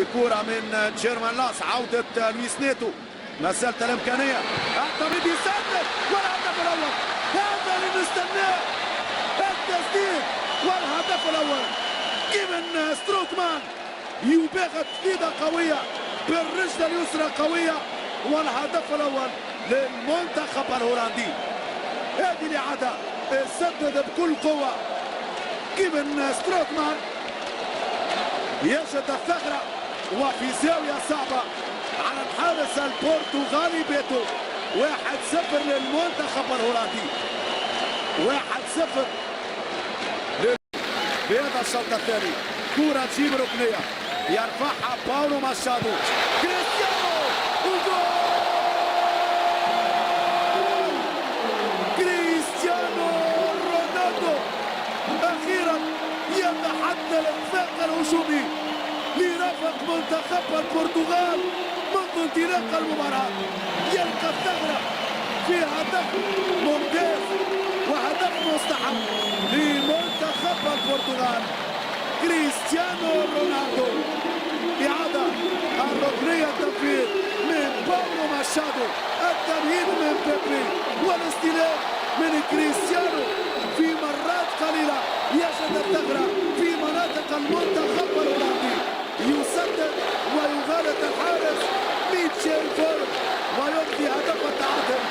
كرة من جيرمان لاس، عودة لويس نيتو، ما زالت الإمكانية، التمرير يسدد والهدف الأول، هذا اللي نستناه، التسديد والهدف الأول. كيفن ستروتمان يباغت تسديدة قوية بالرجل اليسرى قوية، والهدف الأول للمنتخب الهولندي. هذه الإعادة سدد بكل قوة كيفن ستروتمان، يجد الثغرة وفي زاوية صعبة على الحارس البرتغالي بيتو. 1-0 للمنتخب الهولندي، 1-0 بهذا الشوط الثاني. كرة تجيب ركنية يرفعها باولو ماشادو، كريستيانو وجول! كريستيانو رونالدو أخيرا يتحدى الإنفاق الهجومي لرفق منتخب البرتغال منذ انطلاق المباراة. يلقى الثغرة في هدف ممتاز وهدف مستحق لمنتخب البرتغال. كريستيانو رونالدو، إعادة الركنية، التنفيذ من باولو ماشادو، التمهيد من بيبي والاستلام من كريستيانو. في مرات قليلة يجد الثغرة في مناطق المنتخب الهولندي، يسدد ويغالط الحارس ميتشيل فورد ويمضي هدف التعادل